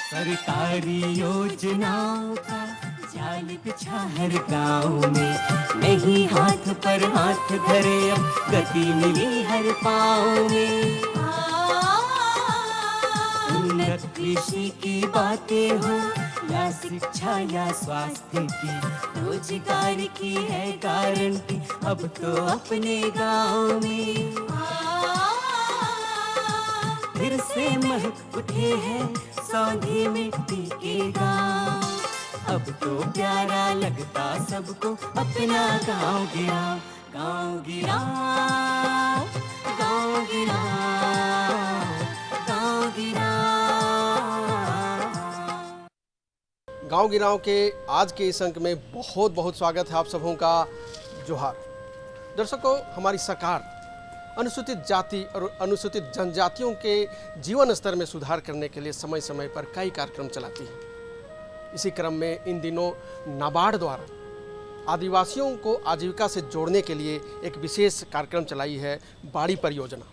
सरकारी योजनाओं का जाल बिछा हर गांव में, नहीं हाथ पर हाथ धरे अब गति मिली हर पाँव में। उन्नत कृषि की बातें हो या शिक्षा या स्वास्थ्य की, रोजगार की है गारंटी अब तो अपने गांव में। फिर से महक उठे हैं सौंधी मिट्टी के गांव, अब तो प्यारा लगता सबको अपना गांव गिराओ, गांव गिराओ, गांव गिराओ, गांव गिराओ। गांव गिराओ के आज के इस अंक में बहुत बहुत स्वागत है आप सबों का। जोहार दर्शकों, हमारी सरकार अनुसूचित जाति और अनुसूचित जनजातियों के जीवन स्तर में सुधार करने के लिए समय समय पर कई कार्यक्रम चलाती है। इसी क्रम में इन दिनों नाबार्ड द्वारा आदिवासियों को आजीविका से जोड़ने के लिए एक विशेष कार्यक्रम चलाई है, बाड़ी परियोजना।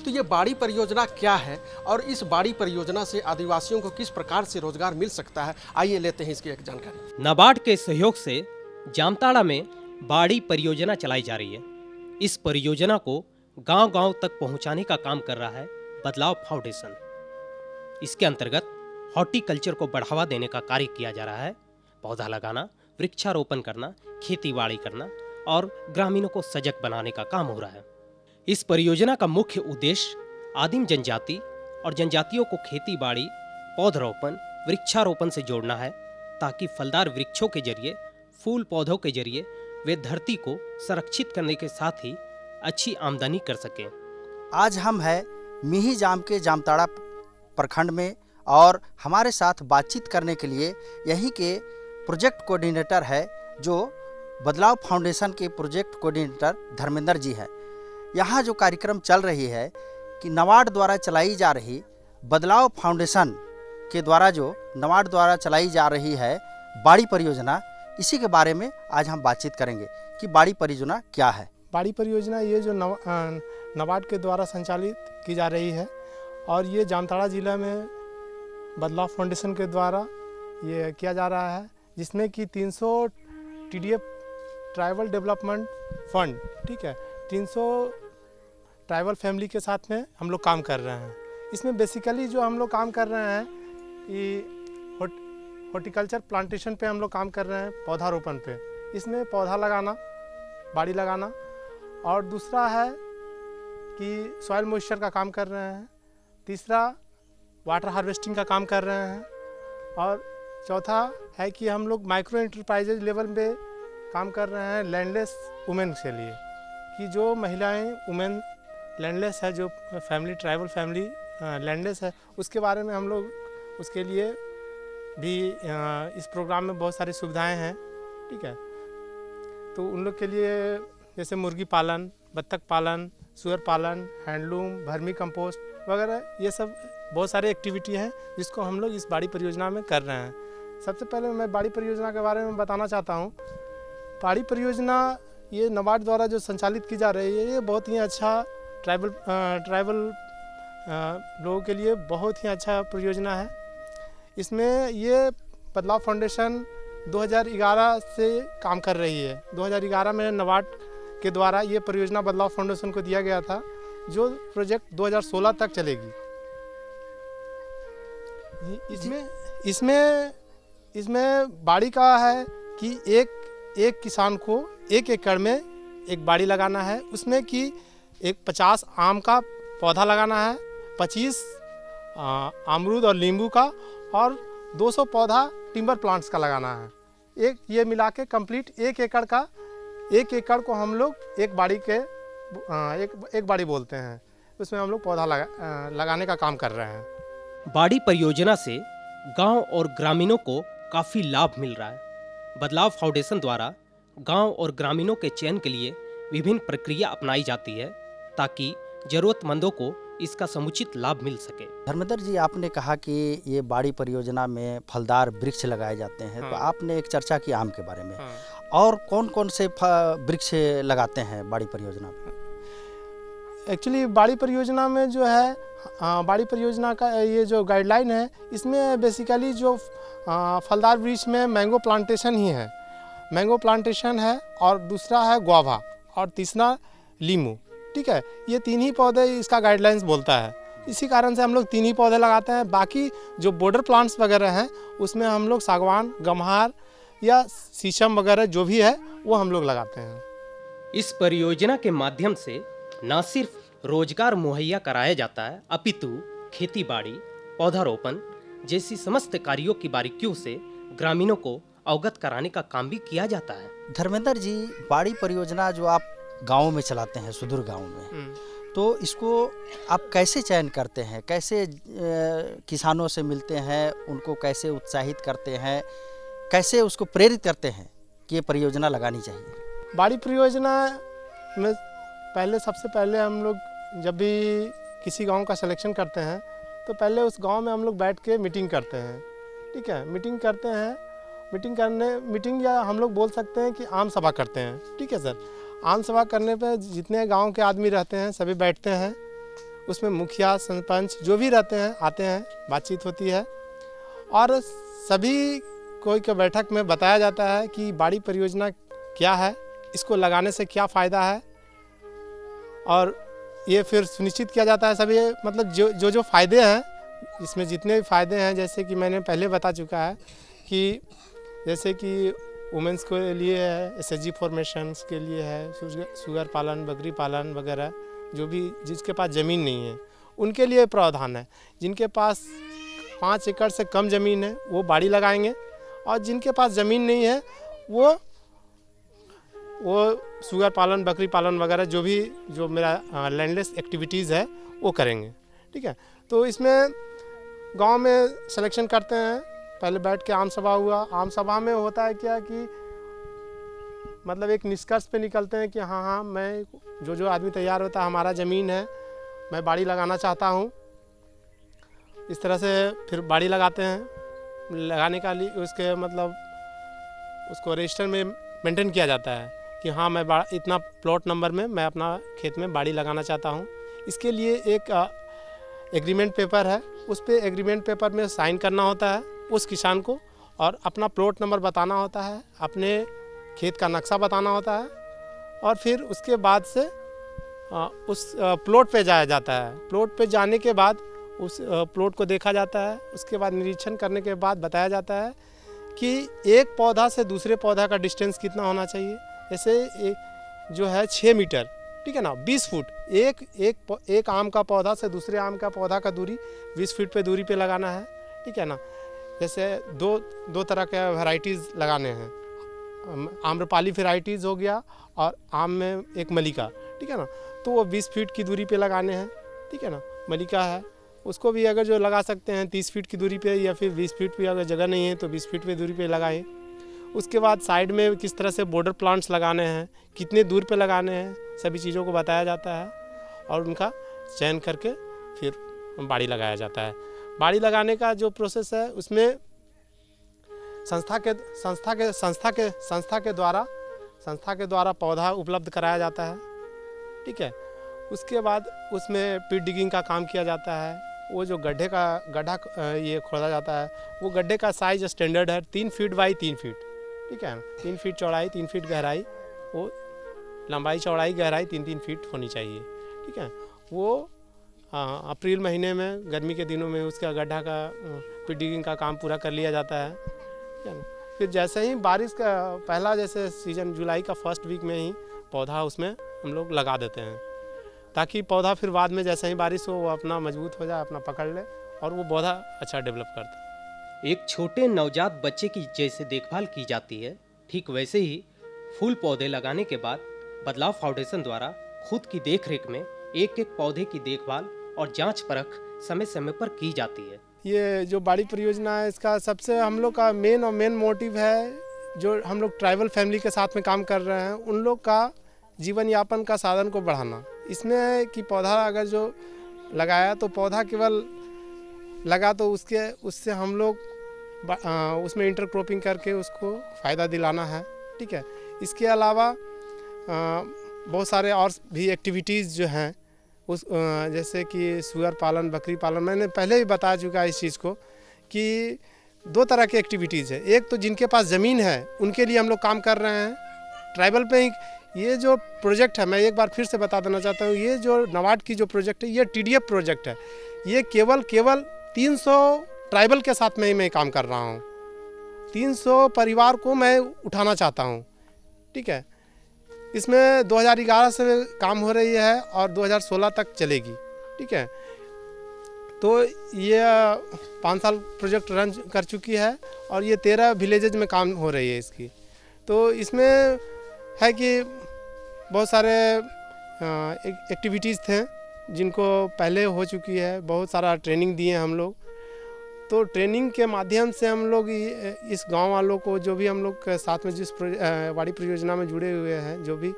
तो ये बाड़ी परियोजना क्या है और इस बाड़ी परियोजना से आदिवासियों को किस प्रकार से रोजगार मिल सकता है, आइए लेते हैं इसकी एक जानकारी। नाबार्ड के सहयोग से जामताड़ा में बाड़ी परियोजना चलाई जा रही है। इस परियोजना को गांव-गांव तक पहुंचाने का काम कर रहा है बदलाव फाउंडेशन। इसके अंतर्गत हॉर्टिकल्चर को बढ़ावा देने का कार्य किया जा रहा है। पौधा लगाना, वृक्षारोपण करना, खेती-बाड़ी करना और ग्रामीणों को सजग बनाने का काम हो रहा है। इस परियोजना का मुख्य उद्देश्य आदिम जनजाति और जनजातियों को खेती-बाड़ी, पौधरोपण, वृक्षारोपण से जोड़ना है, ताकि फलदार वृक्षों के जरिए, फूल पौधों के जरिए वे धरती को संरक्षित करने के साथ ही अच्छी आमदनी कर सकें। आज हम हैं मिही जाम के जामताड़ा प्रखंड में और हमारे साथ बातचीत करने के लिए यहीं के प्रोजेक्ट कोऑर्डिनेटर है, जो बदलाव फाउंडेशन के प्रोजेक्ट कोऑर्डिनेटर धर्मेंद्र जी है। यहाँ जो कार्यक्रम चल रही है कि नाबार्ड द्वारा चलाई जा रही बदलाव फाउंडेशन के द्वारा जो नाबार्ड द्वारा चलाई जा रही है बाड़ी परियोजना, इसी के बारे में आज हम बातचीत करेंगे कि बाड़ी परियोजना क्या है। बाड़ी परियोजना ये जो नाबार्ड के द्वारा संचालित की जा रही है और ये जामताड़ा ज़िला में बदलाव फाउंडेशन के द्वारा ये किया जा रहा है, जिसमें कि 300 TDF ट्राइबल डेवलपमेंट फंड, ठीक है, 300 ट्राइबल फैमिली के साथ में हम लोग काम कर रहे हैं। इसमें बेसिकली जो हम लोग काम कर रहे हैं कि हॉर्टिकल्चर प्लांटेशन पे हम लोग काम कर रहे हैं, पौधारोपण पे। इसमें पौधा लगाना, बाड़ी लगाना, और दूसरा है कि सॉइल मॉइस्चर का काम कर रहे हैं, तीसरा वाटर हार्वेस्टिंग का काम कर रहे हैं, और चौथा है कि हम लोग माइक्रो एंटरप्राइजेज लेवल पे काम कर रहे हैं लैंडलेस वुमेन के लिए, कि जो महिलाएं वुमेन लैंडलेस है, जो फैमिली ट्राइबल फैमिली लैंडलेस है, उसके बारे में हम लोग उसके लिए भी इस प्रोग्राम में बहुत सारी सुविधाएं हैं, ठीक है। तो उन लोग के लिए जैसे मुर्गी पालन, बत्तख पालन, सुअर पालन, हैंडलूम, वर्मी कंपोस्ट वगैरह, ये सब बहुत सारी एक्टिविटी हैं जिसको हम लोग इस बाड़ी परियोजना में कर रहे हैं। सबसे पहले मैं बाड़ी परियोजना के बारे में बताना चाहता हूँ। बाड़ी परियोजना ये नाबार्ड द्वारा जो संचालित की जा रही है, ये बहुत ही अच्छा ट्राइबल लोगों के लिए बहुत ही अच्छा परियोजना है। इसमें ये बदलाव फाउंडेशन 2011 से काम कर रही है। 2011 में नाबार्ड के द्वारा ये परियोजना बदलाव फाउंडेशन को दिया गया था, जो प्रोजेक्ट 2016 तक चलेगी। इसमें बाड़ी का है कि एक किसान को 1 एकड़ में एक बाड़ी लगाना है। उसमें कि 50 आम का पौधा लगाना है, 25 अमरूद और नींबू का, और 200 पौधा टिम्बर प्लांट्स का लगाना है। ये मिला के कंप्लीट 1 एकड़ को हम लोग एक बाड़ी बोलते हैं। उसमें हम लोग पौधा लगाने का काम कर रहे हैं। बाड़ी परियोजना से गांव और ग्रामीणों को काफ़ी लाभ मिल रहा है। बदलाव फाउंडेशन द्वारा गांव और ग्रामीणों के चयन के लिए विभिन्न प्रक्रिया अपनाई जाती है, ताकि जरूरतमंदों को इसका समुचित लाभ मिल सके। धर्मेंद्र जी, आपने कहा कि ये बाड़ी परियोजना में फलदार वृक्ष लगाए जाते हैं। हाँ। तो आपने एक चर्चा की आम के बारे में। हाँ। और कौन कौन से वृक्ष लगाते हैं बाड़ी परियोजना में? एक्चुअली बाड़ी परियोजना में जो है बाड़ी परियोजना का ये जो गाइडलाइन है, इसमें बेसिकली जो फलदार वृक्ष में मैंगो प्लांटेशन ही है, मैंगो प्लांटेशन है, और दूसरा है गुआवा, और तीसरा लीमू। ठीक है, ये 3 ही पौधे इसका गाइडलाइंस बोलता है। इसी कारण से हम लोग 3 ही पौधे लगाते हैं। बाकी जो बॉर्डर प्लांट्स वगैरह हैं उसमें हम लोग सागवान, गम्हार या शीशम वगैरह जो भी है वो हम लोग लगाते हैं। इस परियोजना के माध्यम से न सिर्फ रोजगार मुहैया कराया जाता है, अपितु खेती बाड़ी, पौधारोपण जैसी समस्त कार्यों की बारीकियों से ग्रामीणों को अवगत कराने का काम भी किया जाता है। धर्मेंद्र जी, बाड़ी परियोजना जो आप गाँव में चलाते हैं, सुदूर गाँव में, तो इसको आप कैसे चयन करते हैं? कैसे किसानों से मिलते हैं, उनको कैसे उत्साहित करते हैं, कैसे उसको प्रेरित करते हैं कि ये परियोजना लगानी चाहिए? बाड़ी परियोजना में सबसे पहले हम लोग जब भी किसी गांव का सिलेक्शन करते हैं तो पहले उस गांव में हम लोग बैठ के मीटिंग करते हैं। ठीक है, मीटिंग करते हैं, मीटिंग या हम लोग बोल सकते हैं कि आम सभा करते हैं। ठीक है सर, आम सभा करने पे जितने गांव के आदमी रहते हैं सभी बैठते हैं, उसमें मुखिया, सरपंच जो भी रहते हैं आते हैं, बातचीत होती है, और सभी कोई के बैठक में बताया जाता है कि बाड़ी परियोजना क्या है, इसको लगाने से क्या फ़ायदा है, और ये फिर सुनिश्चित किया जाता है सभी, मतलब जो फ़ायदे हैं, इसमें जितने भी फ़ायदे हैं, जैसे कि मैंने पहले बता चुका है कि जैसे कि वुमेंस के लिए है, SHG फॉर्मेशंस के लिए है, सुगर पालन, बकरी पालन वगैरह, जो भी जिसके पास ज़मीन नहीं है उनके लिए प्रावधान है। जिनके पास 5 एकड़ से कम ज़मीन है वो बाड़ी लगाएंगे, और जिनके पास ज़मीन नहीं है वो सुगर पालन, बकरी पालन वगैरह जो मेरा लैंडलेस एक्टिविटीज़ है वो करेंगे। ठीक है, तो इसमें गांव में सिलेक्शन करते हैं, पहले बैठ के आम सभा हुआ। आम सभा में होता है क्या कि मतलब एक निष्कर्ष पे निकलते हैं कि हाँ मैं जो आदमी तैयार होता है, हमारा ज़मीन है, मैं बाड़ी लगाना चाहता हूँ, इस तरह से फिर बाड़ी लगाते हैं। लगाने का लिए उसके मतलब उसको रजिस्टर में मेंटेन किया जाता है कि हाँ मैं इतना प्लॉट नंबर में मैं अपना खेत में बाड़ी लगाना चाहता हूँ। इसके लिए एक एग्रीमेंट पेपर है, उस पे एग्रीमेंट पेपर में साइन करना होता है उस किसान को, और अपना प्लॉट नंबर बताना होता है, अपने खेत का नक्शा बताना होता है, और फिर उसके बाद से उस प्लॉट पे जाया जाता है। प्लॉट पे जाने के बाद उस प्लॉट को देखा जाता है, उसके बाद निरीक्षण करने के बाद बताया जाता है कि एक पौधा से दूसरे पौधा का डिस्टेंस कितना होना चाहिए। जैसे जो है 6 मीटर, ठीक है ना, 20 फुट, एक आम का पौधा से दूसरे आम का पौधा का दूरी 20 फीट पे दूरी पे लगाना है। ठीक है ना, जैसे दो तरह के वैरायटीज़ लगाने हैं, आम्रपाली वैरायटीज़ हो गया और आम में एक मलिका। ठीक है ना, तो वो 20 फीट की दूरी पे लगाने हैं। ठीक है ना, मलिका है उसको भी अगर जो लगा सकते हैं 30 फीट की दूरी पे, या फिर 20 फीट पे अगर जगह नहीं है तो 20 फीट पे दूरी पे लगाएं। उसके बाद साइड में किस तरह से बॉर्डर प्लांट्स लगाने हैं, कितने दूर पे लगाने हैं, सभी चीज़ों को बताया जाता है, और उनका चयन करके फिर बाड़ी लगाया जाता है। बाड़ी लगाने का जो प्रोसेस है उसमें संस्था के द्वारा पौधा उपलब्ध कराया जाता है। ठीक है, उसके बाद उसमें पिट डिगिंग का काम किया जाता है। वो जो गड्ढा ये खोदा जाता है, वो गड्ढे का साइज स्टैंडर्ड है 3 फीट बाई 3 फीट। ठीक है, 3 फीट चौड़ाई, 3 फीट गहराई, वो लंबाई चौड़ाई गहराई 3-3 फीट होनी चाहिए। ठीक है, वो अप्रैल महीने में गर्मी के दिनों में उसका गड्ढा का पिट डिगिंग का काम पूरा कर लिया जाता है। ठीक है ना, फिर जैसे ही बारिश का पहला जैसे सीजन जुलाई का फर्स्ट वीक में ही पौधा उसमें हम लोग लगा देते हैं, ताकि पौधा फिर बाद में जैसे ही बारिश हो वो अपना मजबूत हो जाए, अपना पकड़ ले, और वो पौधा अच्छा डेवलप करता है। एक छोटे नवजात बच्चे की जैसे देखभाल की जाती है, ठीक वैसे ही फूल पौधे लगाने के बाद बदलाव फाउंडेशन द्वारा खुद की देखरेख में एक पौधे की देखभाल और जांच परख समय समय पर की जाती है। ये जो बाड़ी परियोजना है, इसका सबसे हम लोग का मेन मोटिव है, जो हम लोग ट्राइबल फैमिली के साथ में काम कर रहे हैं, उन लोग का जीवन यापन का साधन को बढ़ाना। इसमें है कि पौधा अगर जो लगाया तो पौधा केवल लगा तो उससे हम लोग उसमें इंटरक्रॉपिंग करके उसको फ़ायदा दिलाना है। ठीक है, इसके अलावा बहुत सारे और भी एक्टिविटीज़ जो हैं जैसे कि सुअर पालन, बकरी पालन, मैंने पहले भी बता चुका है इस चीज़ को कि 2 तरह की एक्टिविटीज़ है। एक तो जिनके पास ज़मीन है उनके लिए हम लोग काम कर रहे हैं ट्राइबल पे ही। ये जो प्रोजेक्ट है, मैं एक बार फिर से बता देना चाहता हूँ, ये जो नाबार्ड की जो प्रोजेक्ट है ये TDF प्रोजेक्ट है। ये केवल 300 ट्राइबल के साथ में मैं काम कर रहा हूँ। 300 परिवार को मैं उठाना चाहता हूँ, ठीक है। इसमें 2011 से काम हो रही है और 2016 तक चलेगी, ठीक है। तो ये 5 साल प्रोजेक्ट रन कर चुकी है और ये 13 विलेजेज में काम हो रही है इसकी। तो इसमें है कि बहुत सारे एक्टिविटीज़ थे जिनको पहले हो चुकी है, बहुत सारा ट्रेनिंग दिए हम लोग। तो ट्रेनिंग के माध्यम से हम लोग इस गांव वालों को, जो भी हम लोग के साथ में जिस वाड़ी परियोजना में जुड़े हुए हैं, जो भी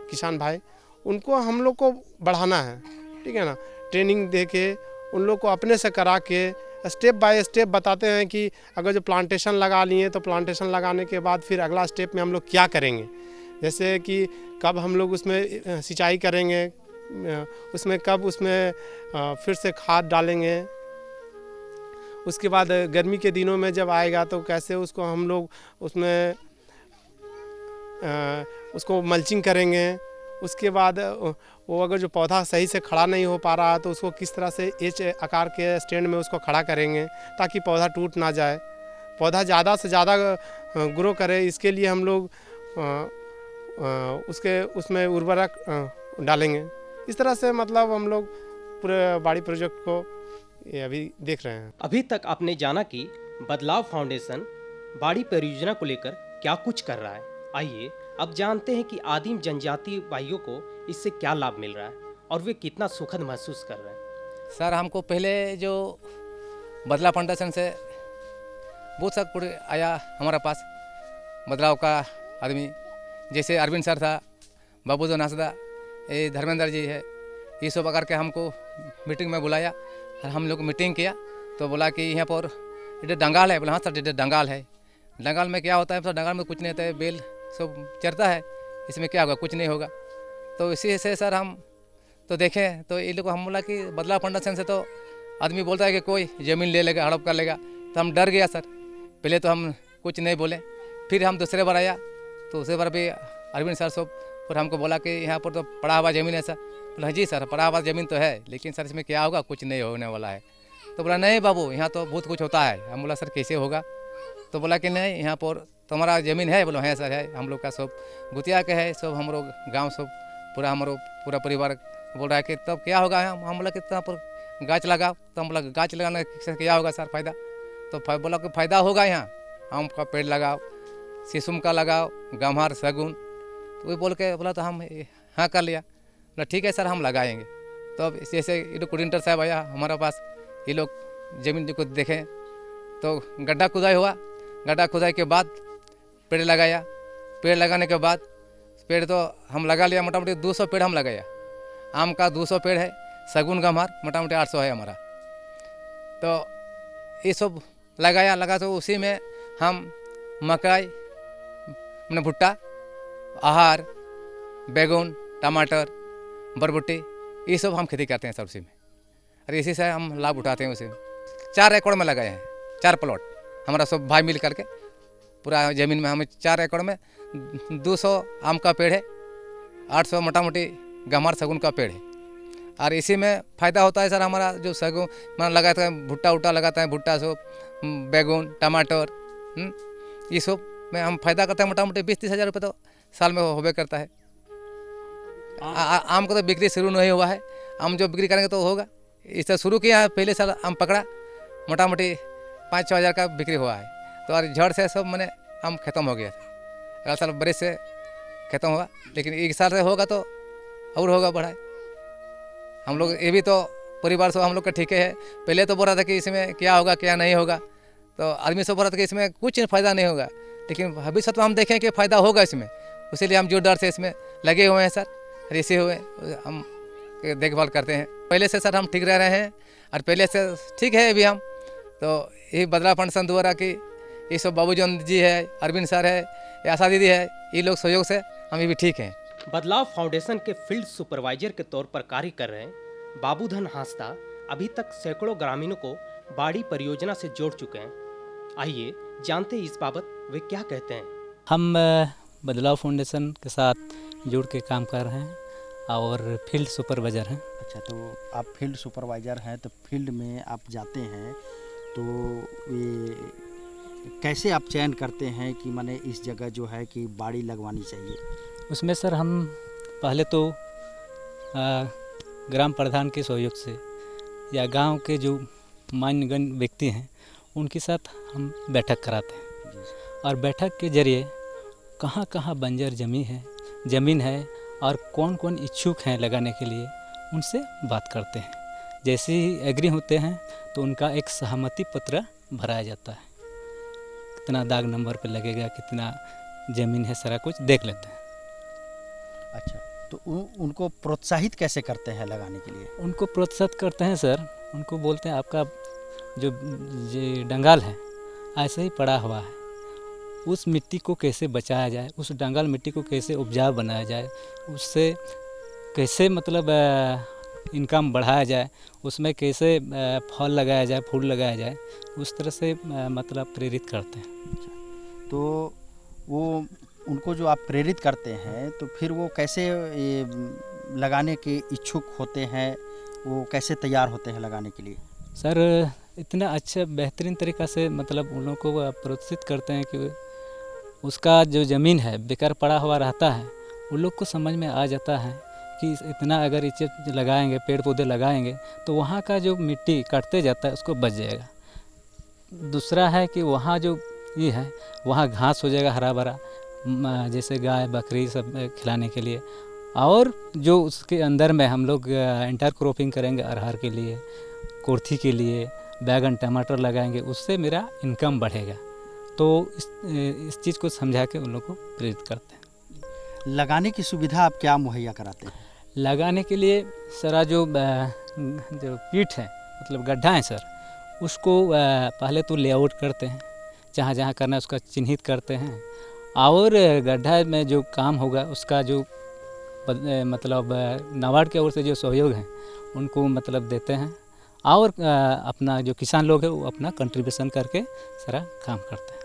किसान भाई, उनको हम लोग को बढ़ाना है, ठीक है ना। ट्रेनिंग दे के उन लोग को अपने से करा के स्टेप बाय स्टेप बताते हैं कि अगर जो प्लांटेशन लगा लिए तो प्लांटेशन लगाने के बाद फिर अगला स्टेप में हम लोग क्या करेंगे। जैसे कि कब हम लोग उसमें सिंचाई करेंगे, उसमें कब उसमें फिर से खाद डालेंगे। उसके बाद गर्मी के दिनों में जब आएगा तो कैसे उसको हम लोग उसमें उसको मल्चिंग करेंगे। उसके बाद वो अगर जो पौधा सही से खड़ा नहीं हो पा रहा है तो उसको किस तरह से एच आकार के स्टैंड में उसको खड़ा करेंगे ताकि पौधा टूट ना जाए, पौधा ज़्यादा से ज़्यादा ग्रो करे। इसके लिए हम लोग उसमें उर्वरक डालेंगे। इस तरह से मतलब हम लोग पूरे बाड़ी प्रोजेक्ट को ये अभी देख रहे हैं। अभी तक आपने जाना कि बदलाव फाउंडेशन बाड़ी परियोजना को लेकर क्या कुछ कर रहा है। आइए अब जानते हैं कि आदिम जनजाति भाइयों को इससे क्या लाभ मिल रहा है और वे कितना सुखद महसूस कर रहे हैं। सर, हमको पहले जो बदलाव फाउंडेशन से बहुत सा पूरे आया हमारा पास, बदलाव का आदमी, जैसे अरविंद सर था, बाबू जो नासदा, ये धर्मेंद्र जी है, ये सब आकर के हमको मीटिंग में बुलाया और हम लोग मीटिंग किया तो बोला कि यहाँ पर इधर डंगाल है। बोला हाँ सर, इधर डंगाल है। डंगाल में क्या होता है? तो डंगाल में कुछ नहीं होता है, बेल सब चरता है, इसमें क्या होगा? कुछ नहीं होगा। तो इसी से सर हम तो देखें तो ये लोग, हम बोला कि बदलाव फाउंडेशन से तो आदमी बोलता है कि कोई ज़मीन ले लेगा, हड़प कर लेगा। तो हम डर गया सर, पहले तो हम कुछ नहीं बोले। फिर हम दूसरे बार आया तो दूसरे बार भी अरविंद सर सब फिर हमको बोला कि यहाँ पर तो पड़ा हुआ ज़मीन है सर। बोला जी सर, पड़ा हुआ ज़मीन तो है, लेकिन सर इसमें क्या होगा? कुछ नहीं होने वाला है। तो बोला नहीं बाबू, यहाँ तो बहुत कुछ होता है। हम बोला सर कैसे होगा? तो बोला कि नहीं, यहाँ पर तुम्हारा ज़मीन है। बोलो है सर है, हम लोग का सब गुतिया के है, सब हम लोग गाँव सब पूरा हमारा पूरा परिवार बोल रहा है कि तब क्या होगा? हम बोला कि यहाँ पर गाछ लगाओ। तो हम बोला गाछ लगाने से क्या होगा सर फ़ायदा? तो बोला कि फ़ायदा होगा, यहाँ आम का पेड़ लगाओ, शीशम का लगाओ, गम्हार, सगुन। तो वही बोल के बोला तो हम हाँ कर लिया। बोला ठीक है सर, हम लगाएंगे। तो अब जैसे ये लोग कोऑर्डिनेटर साहब आया हमारा पास, ये लोग ज़मीन को देखें तो गड्ढा खुदाई हुआ। गड्ढा खुदाई के बाद पेड़ लगाया। पेड़ लगाने के बाद पेड़ तो हम लगा लिया, मोटा मोटी 200 पेड़ हम लगाया। आम का 200 पेड़ है, सगुन गम्हार मोटा मोटी 800 है हमारा। तो ये सब लगा तो उसी में हम मकई, मैंने भुट्टा, आहार, बैगन, टमाटर, बरबट्टी, ये सब हम खेती करते हैं सर उसी में, और इसी से हम लाभ उठाते हैं उसी में। 4 एकड़ में लगाए हैं, 4 प्लॉट हमारा सब भाई मिल करके पूरा ज़मीन में हमें 4 एकड़ में 200 आम का पेड़ है, 800 मोटा मोटी गम्हार सगुन का पेड़ है। और इसी में फ़ायदा होता है सर हमारा, जो सगुन मान लगाते हैं, भुट्टा उट्टा लगाते हैं, भुट्टा सब, बैगन, टमाटर, ये सब में हम फ़ायदा करते हैं। मोटा मोटी 20-30 हज़ार रुपये तो साल में होबे करता है। आम को तो बिक्री शुरू नहीं हुआ है, आम जो बिक्री करेंगे तो होगा। इससे शुरू किया है, पहले साल आम पकड़ा, मोटा मोटी 5-6 हज़ार का बिक्री हुआ है। तो और झड़ से सब मैंने आम ख़त्म हो गया था। अगला साल बारिश से ख़त्म हुआ, लेकिन एक साल से होगा तो और होगा बढ़ाए। हम लोग ये भी तो परिवार से हम लोग का ठीक है। पहले तो बोल रहा था कि इसमें क्या होगा क्या नहीं होगा, तो आदमी सब बोल रहा था कि इसमें कुछ फ़ायदा नहीं होगा, लेकिन भविष्य तो हम देखें कि फ़ायदा होगा इसमें। इसीलिए हम जो डर से इसमें लगे हुए हैं सर, और इसे हुए हम देखभाल करते हैं। पहले से सर हम ठीक रह रहे हैं और पहले से ठीक है अभी हम। तो यही बदलाव फाउंडेशन द्वारा कि ये सब बाबूजन जी है, अरविंद सर है, आशा दीदी है, ये लोग सहयोग से हम भी ठीक हैं। बदलाव फाउंडेशन के फील्ड सुपरवाइजर के तौर पर कार्य कर रहे हैं बाबूधन हांसदा अभी तक सैकड़ों ग्रामीणों को बाड़ी परियोजना से जोड़ चुके हैं। आइए जानते हैं इस बाबत वे क्या कहते हैं। हम बदलाव फाउंडेशन के साथ जुड़ के काम कर रहे हैं और फील्ड सुपरवाइज़र हैं। अच्छा, तो आप फील्ड सुपरवाइज़र हैं, तो फील्ड में आप जाते हैं तो ये कैसे आप चयन करते हैं कि माने इस जगह जो है कि बाड़ी लगवानी चाहिए? उसमें सर हम पहले तो ग्राम प्रधान के सहयोग से या गांव के जो मान्यगण्य व्यक्ति हैं उनके साथ हम बैठक कराते हैं और बैठक के जरिए कहाँ कहाँ बंजर ज़मीन है और कौन कौन इच्छुक हैं लगाने के लिए उनसे बात करते हैं। जैसे ही एग्री होते हैं तो उनका एक सहमति पत्र भराया जाता है, कितना दाग नंबर पे लगेगा, कितना ज़मीन है, सारा कुछ देख लेते हैं। अच्छा, तो उनको प्रोत्साहित कैसे करते हैं लगाने के लिए? उनको प्रोत्साहित करते हैं सर, उनको बोलते हैं आपका जो ये डंगाल है ऐसे ही पड़ा हुआ है, उस मिट्टी को कैसे बचाया जाए, उस डंगाल मिट्टी को कैसे उपजाऊ बनाया जाए, उससे कैसे मतलब इनकम बढ़ाया जाए, उसमें कैसे फल लगाया जाए, फूल लगाया जाए, उस तरह से मतलब प्रेरित करते हैं। तो वो उनको जो आप प्रेरित करते हैं तो फिर वो कैसे ये लगाने के इच्छुक होते हैं, वो कैसे तैयार होते हैं लगाने के लिए? सर इतना अच्छा बेहतरीन तरीक़ा से मतलब उन लोगों को प्रोत्साहित करते हैं कि उसका जो ज़मीन है बेकार पड़ा हुआ रहता है, उन लोग को समझ में आ जाता है कि इतना अगर इसे लगाएंगे, पेड़ पौधे लगाएंगे तो वहाँ का जो मिट्टी कटते जाता है उसको बच जाएगा। दूसरा है कि वहाँ जो ये है वहाँ घास हो जाएगा हरा भरा, जैसे गाय बकरी सब खिलाने के लिए, और जो उसके अंदर में हम लोग इंटर क्रॉपिंग करेंगे अरहर के लिए, कुर्थी के लिए, बैगन टमाटर लगाएंगे, उससे मेरा इनकम बढ़ेगा। तो इस चीज़ को समझा के उन लोग को प्रेरित करते हैं। लगाने की सुविधा आप क्या मुहैया कराते हैं? लगाने के लिए सारा जो पीठ है मतलब गड्ढा है सर, उसको पहले तो लेआउट करते हैं, जहाँ जहाँ करना है उसका चिन्हित करते हैं, और गड्ढा में जो काम होगा उसका जो मतलब नाबार्ड की ओर से जो सहयोग है उनको मतलब देते हैं, और अपना जो किसान लोग हैं वो अपना कंट्रीब्यूशन करके सारा काम करते हैं।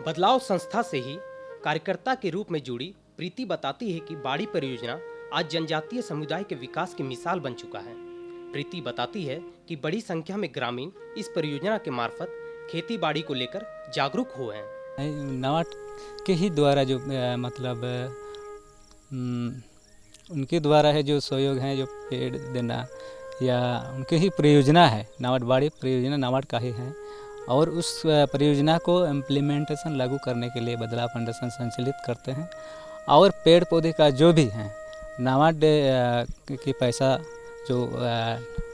बदलाव संस्था से ही कार्यकर्ता के रूप में जुड़ी प्रीति बताती है कि बाड़ी परियोजना आज जनजातीय समुदाय के विकास की मिसाल बन चुका है। प्रीति बताती है कि बड़ी संख्या में ग्रामीण इस परियोजना के मार्फत खेती बाड़ी को लेकर जागरूक हुए हैं। नाबार्ड के ही द्वारा जो मतलब उनके द्वारा है जो सहयोग है, जो पेड़ देना या उनके ही परियोजना है, नाबार्ड बाड़ी परियोजना नाबार्ड का ही है, और उस परियोजना को इम्प्लीमेंटेशन लागू करने के लिए बदलाव फाउंडेशन संचालित करते हैं। और पेड़ पौधे का जो भी है नाबार्ड की पैसा जो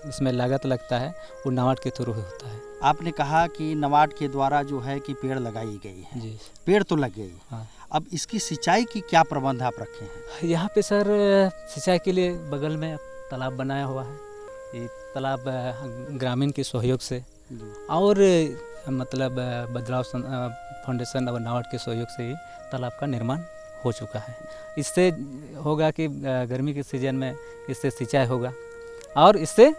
इसमें लागत लगता है वो नाबार्ड के थ्रू होता है। आपने कहा कि नाबार्ड के द्वारा जो है कि पेड़ लगाई गई है जी, पेड़ तो लग गई, हाँ। अब इसकी सिंचाई की क्या प्रबंध आप रखे हैं? यहाँ पे सर सिंचाई के लिए बगल में तालाब बनाया हुआ है, ये तालाब ग्रामीण के सहयोग से और मतलब बदलाव फाउंडेशन और नाबार्ड के सहयोग से ही तालाब का निर्माण हो चुका है। इससे होगा कि गर्मी के सीजन में इससे सिंचाई होगा और इससे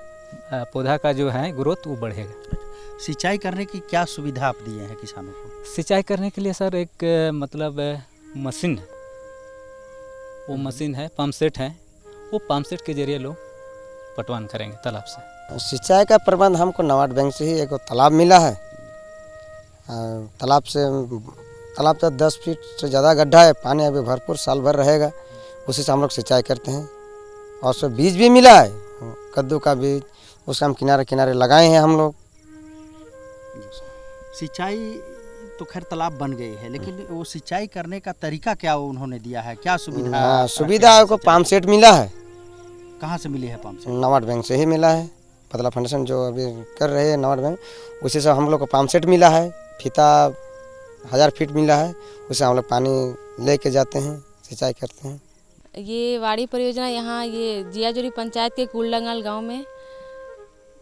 पौधा का जो है ग्रोथ वो बढ़ेगा। सिंचाई करने की क्या सुविधा आप दिए हैं किसानों को? सिंचाई करने के लिए सर एक मतलब मशीन है, वो मशीन है, पंप सेट है, वो पंप सेट के जरिए लोग पटवान करेंगे तालाब से। सिंचाई का प्रबंध हमको नाबार्ड बैंक से ही एक तालाब मिला है। तालाब तो 10 फीट से ज़्यादा गड्ढा है, पानी अभी भरपूर साल भर रहेगा, उसी से हम लोग सिंचाई करते हैं। और उसमें बीज भी मिला है, कद्दू का बीज, उसका हम किनारे किनारे लगाए हैं हम लोग। सिंचाई तो खैर तालाब बन गई है, लेकिन वो सिंचाई करने का तरीका क्या उन्होंने दिया है, क्या सुविधा? सुविधा को पंप सेट मिला है। कहाँ से मिली है पंप सेट? नाबार्ड बैंक से ही मिला है। बदलाव फाउंडेशन जो अभी कर रहे हैं नाबार्ड बैंक, उसी से हम लोग को पंप सेट मिला है, फीता 1000 फीट मिला है, उससे हम लोग पानी लेके जाते हैं, सिंचाई करते हैं। ये बाड़ी परियोजना यहाँ ये जियाजुरी पंचायत के कुलडंगल गांव में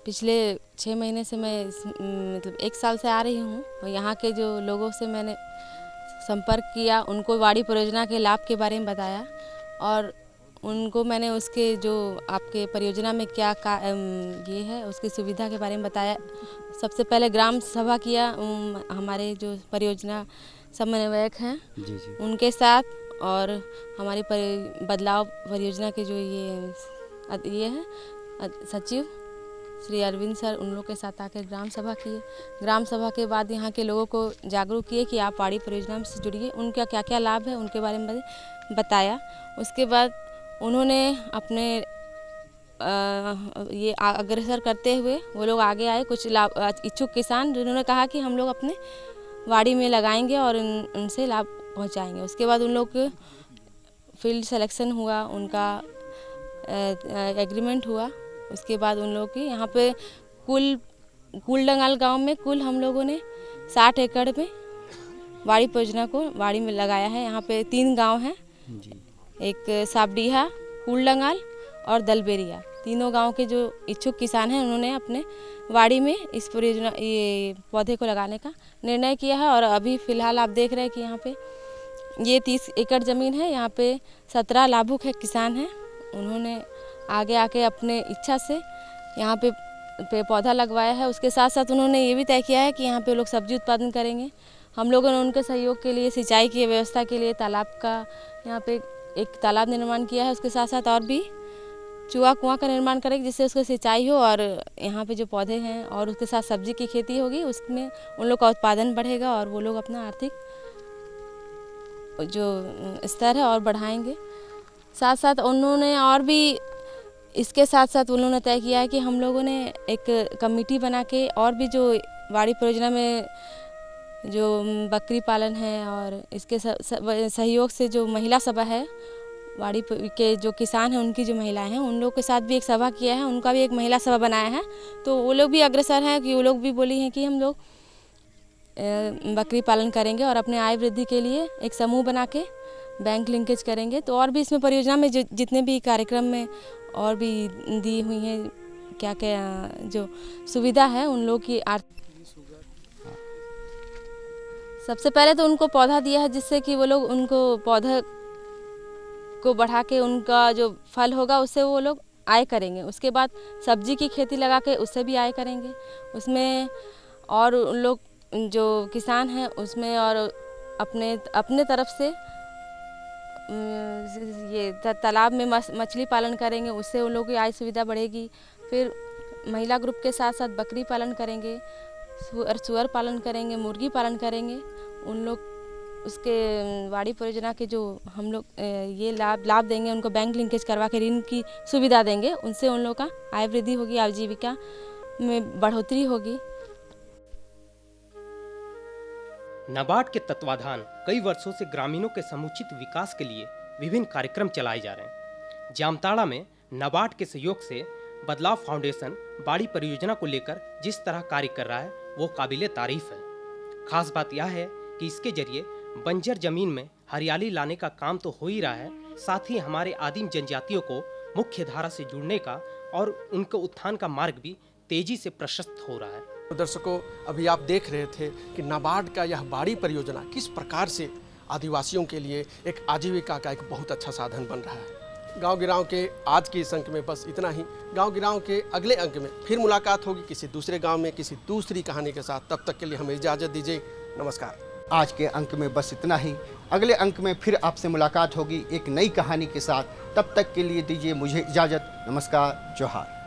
पिछले 6 महीने से मैं मतलब 1 साल से आ रही हूँ, और यहाँ के जो लोगों से मैंने संपर्क किया, उनको बाड़ी परियोजना के लाभ के बारे में बताया और उनको मैंने उसके जो आपके परियोजना में क्या ये है उसकी सुविधा के बारे में बताया। सबसे पहले ग्राम सभा किया, हमारे जो परियोजना समन्वयक हैं उनके साथ, और हमारी बदलाव परियोजना के जो ये है सचिव श्री अरविंद सर, उन लोग के साथ आकर ग्राम सभा किए। ग्राम सभा के बाद यहाँ के लोगों को जागरूक किए कि आप बाड़ी परियोजना से जुड़िए, उनका क्या क्या लाभ है उनके बारे में बताया। उसके बाद उन्होंने अपने ये अग्रसर करते हुए वो लोग आगे आए, कुछ इच्छुक किसान जिन्होंने कहा कि हम लोग अपने वाड़ी में लगाएंगे और उनसे लाभ पहुंचाएंगे। उसके बाद उन लोग फील्ड सिलेक्शन हुआ, उनका एग्रीमेंट हुआ। उसके बाद उन लोग की यहाँ पे कुलडंगाल गांव में कुल हम लोगों ने 60 एकड़ में वाड़ी परियोजना को वाड़ी में लगाया है। यहाँ पे 3 गांव हैं, एक साबडीहा, कुलडंगाल और दलबेरिया। तीनों गांव के जो इच्छुक किसान हैं उन्होंने अपने वाड़ी में इस परियोजना ये पौधे को लगाने का निर्णय किया है। और अभी फ़िलहाल आप देख रहे हैं कि यहाँ पे ये 30 एकड़ ज़मीन है, यहाँ पे 17 लाभुक है किसान हैं। उन्होंने आगे आके अपने इच्छा से यहाँ पे पौधा लगवाया है। उसके साथ साथ उन्होंने ये भी तय किया है कि यहाँ पे लोग सब्जी उत्पादन करेंगे। हम लोगों ने उनके सहयोग के लिए सिंचाई की व्यवस्था के लिए तालाब का यहाँ पे एक तालाब निर्माण किया है। उसके साथ साथ और भी चूहा कुआं का निर्माण करेंगे जिससे उसको सिंचाई हो और यहाँ पे जो पौधे हैं और उसके साथ सब्जी की खेती होगी, उसमें उन लोग का उत्पादन बढ़ेगा और वो लोग अपना आर्थिक जो स्तर है और बढ़ाएंगे। साथ साथ उन्होंने और भी इसके साथ साथ उन्होंने तय किया है कि हम लोगों ने एक कमेटी बना के और भी जो वाड़ी परियोजना में जो बकरी पालन है और इसके सहयोग से जो महिला सभा है, वाड़ी के जो किसान हैं उनकी जो महिलाएं हैं उन लोग के साथ भी एक सभा किया है, उनका भी एक महिला सभा बनाया है। तो वो लोग भी अग्रसर हैं कि वो लोग भी बोली हैं कि हम लोग बकरी पालन करेंगे और अपने आय वृद्धि के लिए एक समूह बना के बैंक लिंकेज करेंगे। तो और भी इसमें परियोजना में जितने भी कार्यक्रम में और भी दी हुई हैं क्या क्या जो सुविधा है उन लोग की सबसे पहले तो उनको पौधा दिया है जिससे कि वो लोग उनको पौधा को बढ़ा के उनका जो फल होगा उससे वो लोग आय करेंगे। उसके बाद सब्जी की खेती लगा के उससे भी आय करेंगे। उसमें और उन लोग जो किसान हैं उसमें और अपने तरफ से ये तालाब में मछली पालन करेंगे, उससे उन लोगों की आय सुविधा बढ़ेगी। फिर महिला ग्रुप के साथ साथ बकरी पालन करेंगे, सुअर पालन करेंगे, मुर्गी पालन करेंगे। उन लोग उसके वाड़ी परियोजना के जो हम लोग ये लाभ देंगे, उनको बैंक लिंकेज करवा के ऋण की सुविधा देंगे, उनसे उन लोग का आय वृद्धि होगी, आजीविका में बढ़ोतरी होगी। नाबार्ड के तत्वाधान कई वर्षों से ग्रामीणों के समुचित विकास के लिए विभिन्न कार्यक्रम चलाए जा रहे हैं। जामताड़ा में नाबार्ड के सहयोग से बदलाव फाउंडेशन बाड़ी परियोजना को लेकर जिस तरह कार्य कर रहा है वो काबिले तारीफ है। खास बात यह है कि इसके जरिए बंजर जमीन में हरियाली लाने का काम तो हो ही रहा है, साथ ही हमारे आदिम जनजातियों को मुख्य धारा से जुड़ने का और उनके उत्थान का मार्ग भी तेजी से प्रशस्त हो रहा है। तो दर्शकों, अभी आप देख रहे थे कि नाबार्ड का यह बाड़ी परियोजना किस प्रकार से आदिवासियों के लिए एक आजीविका का एक बहुत अच्छा साधन बन रहा है। गांव गिरांव के आज के इस अंक में बस इतना ही। गांव गिरांव के अगले अंक में फिर मुलाकात होगी किसी दूसरे गांव में किसी दूसरी कहानी के साथ। तब तक के लिए हमें इजाज़त दीजिए। नमस्कार। आज के अंक में बस इतना ही। अगले अंक में फिर आपसे मुलाकात होगी एक नई कहानी के साथ। तब तक के लिए दीजिए मुझे इजाज़त। नमस्कार, जोहार।